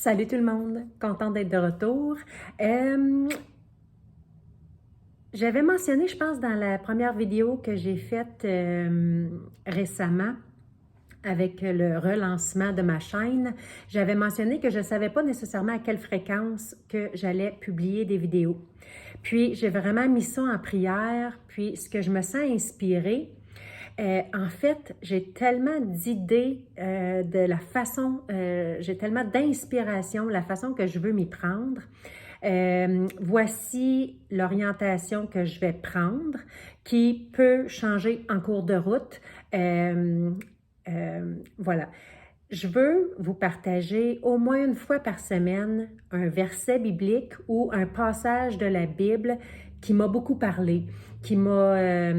Salut tout le monde, contente d'être de retour. Euh, J'avais mentionné, je pense, dans la première vidéo que j'ai faite récemment avec le relancement de ma chaîne, j'avais mentionné que je ne savais pas nécessairement à quelle fréquence que j'allais publier des vidéos. Puis j'ai vraiment mis ça en prière, puis ce que je me sens inspirée, en fait, j'ai tellement d'idées de la façon, j'ai tellement d'inspiration, la façon que je veux m'y prendre. Voici l'orientation que je vais prendre qui peut changer en cours de route. Voilà. Je veux vous partager au moins une fois par semaine un verset biblique ou un passage de la Bible qui m'a beaucoup parlé, qui a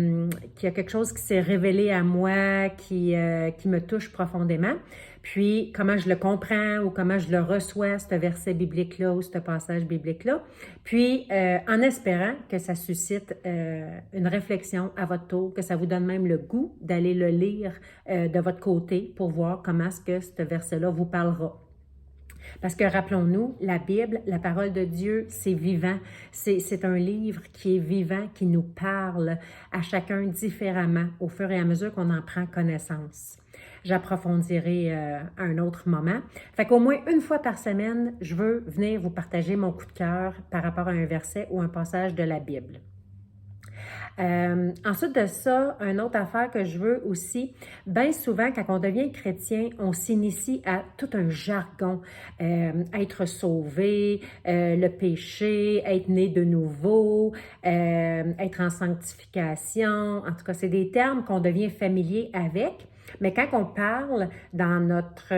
quelque chose qui s'est révélé à moi, qui me touche profondément. Puis, comment je le comprends ou comment je le reçois, ce verset biblique-là ou ce passage biblique-là. Puis, en espérant que ça suscite une réflexion à votre tour, que ça vous donne même le goût d'aller le lire de votre côté pour voir comment est-ce que ce verset-là vous parlera. Parce que rappelons-nous, la Bible, la parole de Dieu, c'est vivant. C'est un livre qui est vivant, qui nous parle à chacun différemment au fur et à mesure qu'on en prend connaissance. J'approfondirai à un autre moment. Fait qu'au moins une fois par semaine, je veux venir vous partager mon coup de cœur par rapport à un verset ou un passage de la Bible. Ensuite de ça, une autre affaire que je veux aussi, bien souvent, quand on devient chrétien, on s'initie à tout un jargon. Être sauvé, le péché, être né de nouveau, être en sanctification. En tout cas, c'est des termes qu'on devient familier avec. Mais quand on parle dans notre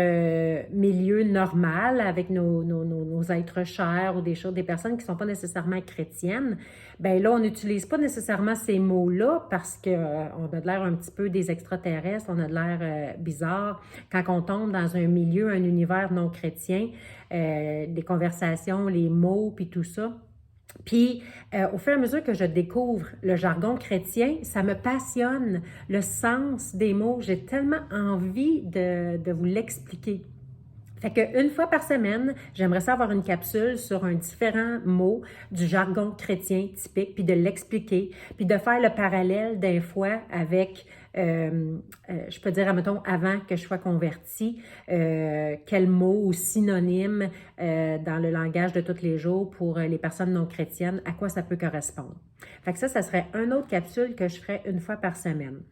milieu normal avec nos êtres chers ou des personnes qui ne sont pas nécessairement chrétiennes, ben là, on n'utilise pas nécessairement ces mots-là parce qu'on a de l'air un petit peu des extraterrestres, on a de l'air bizarre. Quand on tombe dans un milieu, un univers non chrétien, les conversations, les mots, puis tout ça. Puis, au fur et à mesure que je découvre le jargon chrétien, ça me passionne, le sens des mots. J'ai tellement envie de vous l'expliquer. Fait qu'une fois par semaine, j'aimerais ça avoir une capsule sur un différent mot du jargon chrétien typique, puis de l'expliquer, puis de faire le parallèle des fois avec, je peux dire, admettons, avant que je sois convertie, quel mot ou synonyme dans le langage de tous les jours pour les personnes non chrétiennes, à quoi ça peut correspondre. Fait que ça serait une autre capsule que je ferais une fois par semaine.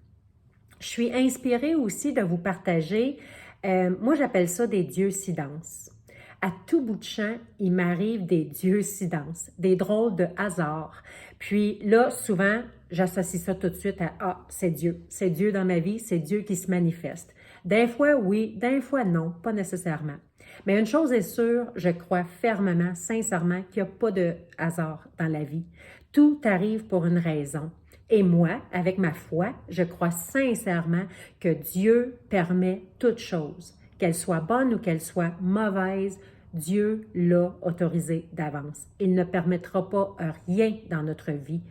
Je suis inspirée aussi de vous partager, moi j'appelle ça des dieucidances. À tout bout de champ, il m'arrive des dieucidances, des drôles de hasards. Puis là, souvent, j'associe ça tout de suite à « Ah, c'est Dieu dans ma vie, c'est Dieu qui se manifeste ». Des fois, oui, des fois, non, pas nécessairement. Mais une chose est sûre, je crois fermement, sincèrement, qu'il n'y a pas de hasard dans la vie. Tout arrive pour une raison. Et moi, avec ma foi, je crois sincèrement que Dieu permet toute chose. Qu'elle soit bonne ou qu'elle soit mauvaise, Dieu l'a autorisé d'avance. Il ne permettra pas rien dans notre vie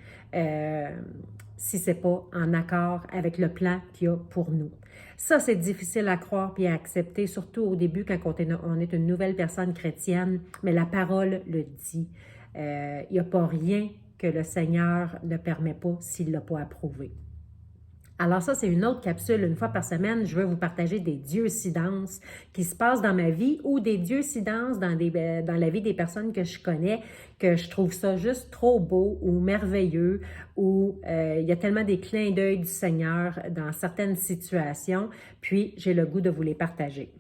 si ce n'est pas en accord avec le plan qu'il y a pour nous. Ça, c'est difficile à croire et à accepter, surtout au début quand on est une nouvelle personne chrétienne, mais la parole le dit. Il n'y a pas rien que le Seigneur ne permet pas s'il ne l'a pas approuvé. Alors ça, c'est une autre capsule, une fois par semaine, je veux vous partager des dieucidances qui se passent dans ma vie ou des dieucidances dans la vie des personnes que je connais, que je trouve ça juste trop beau ou merveilleux, ou il y a tellement des clins d'œil du Seigneur dans certaines situations, puis j'ai le goût de vous les partager.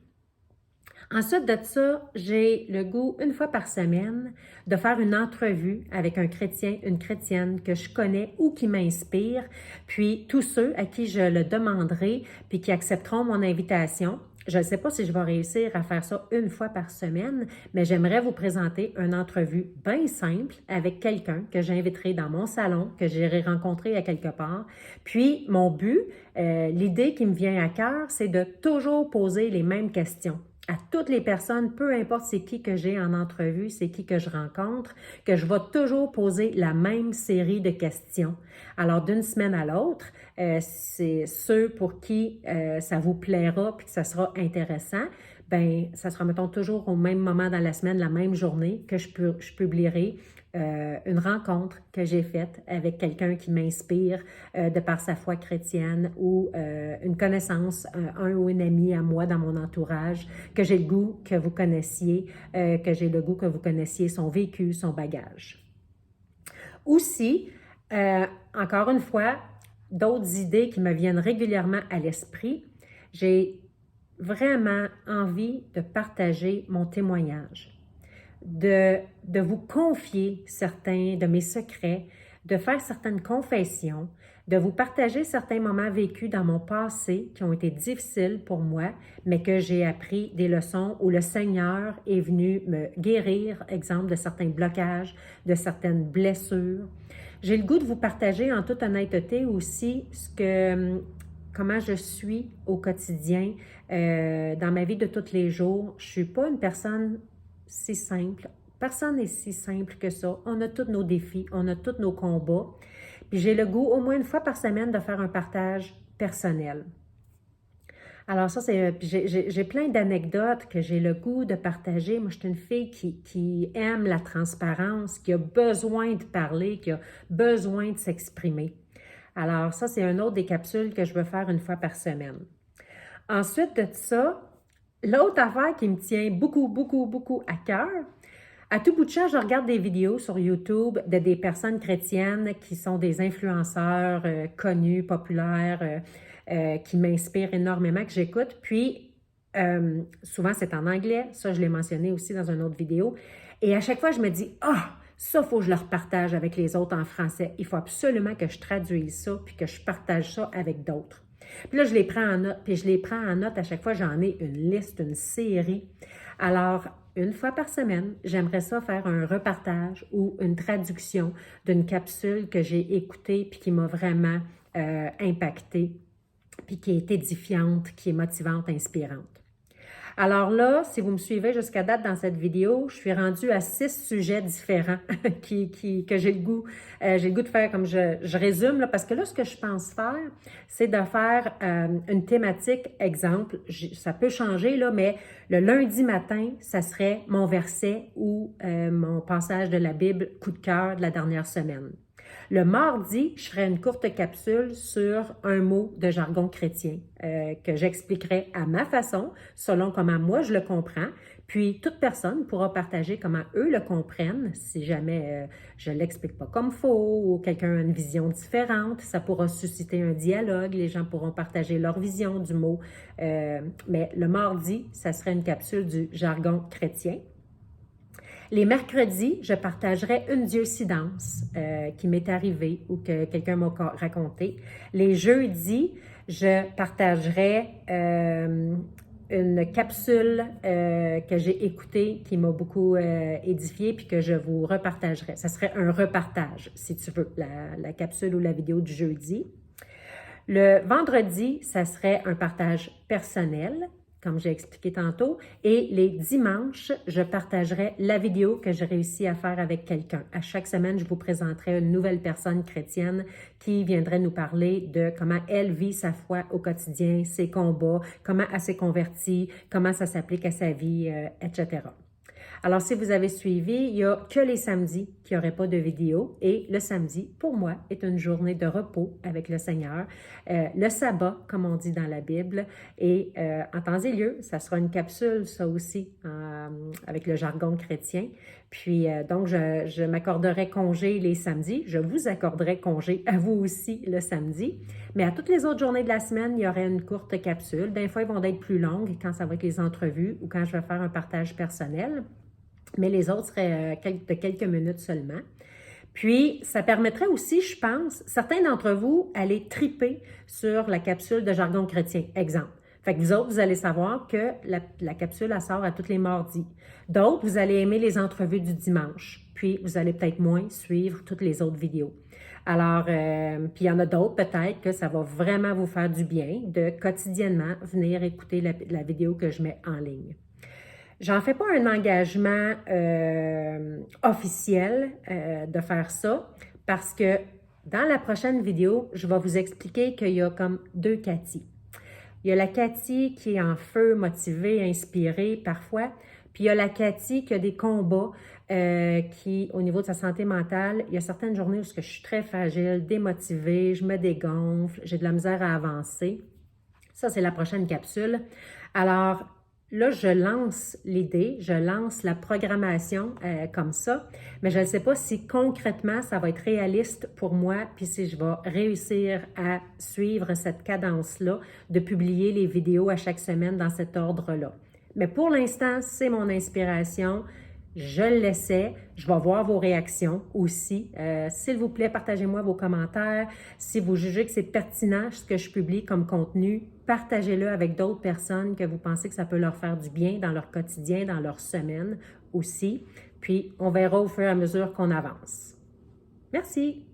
Ensuite de ça, j'ai le goût, une fois par semaine, de faire une entrevue avec un chrétien, une chrétienne que je connais ou qui m'inspire, puis tous ceux à qui je le demanderai, puis qui accepteront mon invitation. Je ne sais pas si je vais réussir à faire ça une fois par semaine, mais j'aimerais vous présenter une entrevue bien simple avec quelqu'un que j'inviterai dans mon salon, que j'irai rencontrer à quelque part. Puis, mon but, l'idée qui me vient à cœur, c'est de toujours poser les mêmes questions à toutes les personnes, peu importe c'est qui que j'ai en entrevue, c'est qui que je rencontre, que je vais toujours poser la même série de questions. Alors, d'une semaine à l'autre, c'est ceux pour qui ça vous plaira puis que ça sera intéressant, ben ça sera, mettons, toujours au même moment dans la semaine, la même journée, que je publierai une rencontre que j'ai faite avec quelqu'un qui m'inspire de par sa foi chrétienne ou une connaissance, un ou une amie à moi dans mon entourage, que j'ai le goût que vous connaissiez, son vécu, son bagage. Aussi, encore une fois, d'autres idées qui me viennent régulièrement à l'esprit. J'ai vraiment envie de partager mon témoignage, de vous confier certains de mes secrets, de faire certaines confessions, de vous partager certains moments vécus dans mon passé qui ont été difficiles pour moi, mais que j'ai appris des leçons où le Seigneur est venu me guérir, exemple de certains blocages, de certaines blessures. J'ai le goût de vous partager en toute honnêteté aussi comment je suis au quotidien, dans ma vie de tous les jours. Je ne suis pas une personne si simple. Personne n'est si simple que ça. On a tous nos défis, on a tous nos combats. Puis j'ai le goût, au moins une fois par semaine, de faire un partage personnel. Alors ça, j'ai plein d'anecdotes que j'ai le goût de partager. Moi, je suis une fille qui aime la transparence, qui a besoin de parler, qui a besoin de s'exprimer. Alors ça, c'est une autre des capsules que je veux faire une fois par semaine. Ensuite de ça, l'autre affaire qui me tient beaucoup, beaucoup, beaucoup à cœur, à tout bout de champ, je regarde des vidéos sur YouTube de des personnes chrétiennes qui sont des influenceurs connus, populaires, qui m'inspirent énormément, que j'écoute. Puis, souvent, c'est en anglais. Ça, je l'ai mentionné aussi dans une autre vidéo. Et à chaque fois, je me dis, ah, ça, il faut que je le repartage avec les autres en français. Il faut absolument que je traduise ça puis que je partage ça avec d'autres. Puis là, je les prends en note. Puis je les prends en note à chaque fois. J'en ai une liste, une série. Alors, une fois par semaine, j'aimerais ça faire un repartage ou une traduction d'une capsule que j'ai écoutée puis qui m'a vraiment impactée, puis qui est édifiante, qui est motivante, inspirante. Alors là, si vous me suivez jusqu'à date dans cette vidéo, je suis rendue à 6 sujets différents que j'ai le goût de faire, comme je résume, là, parce que là, ce que je pense faire, c'est de faire une thématique, exemple, ça peut changer, là, mais le lundi matin, ça serait mon verset ou mon passage de la Bible coup de cœur de la dernière semaine. Le mardi, je ferai une courte capsule sur un mot de jargon chrétien que j'expliquerai à ma façon, selon comment moi je le comprends. Puis, toute personne pourra partager comment eux le comprennent, si jamais je ne l'explique pas comme faux ou quelqu'un a une vision différente. Ça pourra susciter un dialogue, les gens pourront partager leur vision du mot. Mais le mardi, ça serait une capsule du jargon chrétien. Les mercredis, je partagerai une dieucidance qui m'est arrivée ou que quelqu'un m'a raconté. Les jeudis, je partagerai une capsule que j'ai écoutée qui m'a beaucoup édifiée puis que je vous repartagerai. Ça serait un repartage, si tu veux, la capsule ou la vidéo du jeudi. Le vendredi, ça serait un partage personnel, comme j'ai expliqué tantôt. Et les dimanches, je partagerai la vidéo que j'ai réussi à faire avec quelqu'un. À chaque semaine, je vous présenterai une nouvelle personne chrétienne qui viendrait nous parler de comment elle vit sa foi au quotidien, ses combats, comment elle s'est convertie, comment ça s'applique à sa vie, etc. Alors, si vous avez suivi, il n'y a que les samedis qu'il n'y aurait pas de vidéo et le samedi, pour moi, est une journée de repos avec le Seigneur. Le sabbat, comme on dit dans la Bible, et en temps et lieu, ça sera une capsule, ça aussi, avec le jargon chrétien. Puis, donc, je m'accorderai congé les samedis. Je vous accorderai congé à vous aussi le samedi. Mais à toutes les autres journées de la semaine, il y aurait une courte capsule. Des fois, ils vont être plus longues quand ça va être les entrevues ou quand je vais faire un partage personnel. Mais les autres seraient de quelques minutes seulement. Puis, ça permettrait aussi, je pense, certains d'entre vous aller triper sur la capsule de jargon chrétien. Exemple. Fait que vous autres, vous allez savoir que la capsule, elle sort à tous les mardis. D'autres, vous allez aimer les entrevues du dimanche. Puis, vous allez peut-être moins suivre toutes les autres vidéos. Alors, puis il y en a d'autres peut-être que ça va vraiment vous faire du bien de quotidiennement venir écouter la vidéo que je mets en ligne. J'en fais pas un engagement officiel de faire ça parce que dans la prochaine vidéo, je vais vous expliquer qu'il y a comme deux Cathy. Il y a la Cathy qui est en feu, motivée, inspirée parfois. Puis il y a la Cathy qui a des combats qui, au niveau de sa santé mentale, il y a certaines journées où je suis très fragile, démotivée, je me dégonfle, j'ai de la misère à avancer. Ça, c'est la prochaine capsule. Alors, là, je lance l'idée, je lance la programmation comme ça, mais je ne sais pas si concrètement, ça va être réaliste pour moi, puis si je vais réussir à suivre cette cadence-là, de publier les vidéos à chaque semaine dans cet ordre-là. Mais pour l'instant, c'est mon inspiration. Je l'essaie. Je vais voir vos réactions aussi. S'il vous plaît, partagez-moi vos commentaires. Si vous jugez que c'est pertinent ce que je publie comme contenu, partagez-le avec d'autres personnes que vous pensez que ça peut leur faire du bien dans leur quotidien, dans leur semaine aussi. Puis, on verra au fur et à mesure qu'on avance. Merci!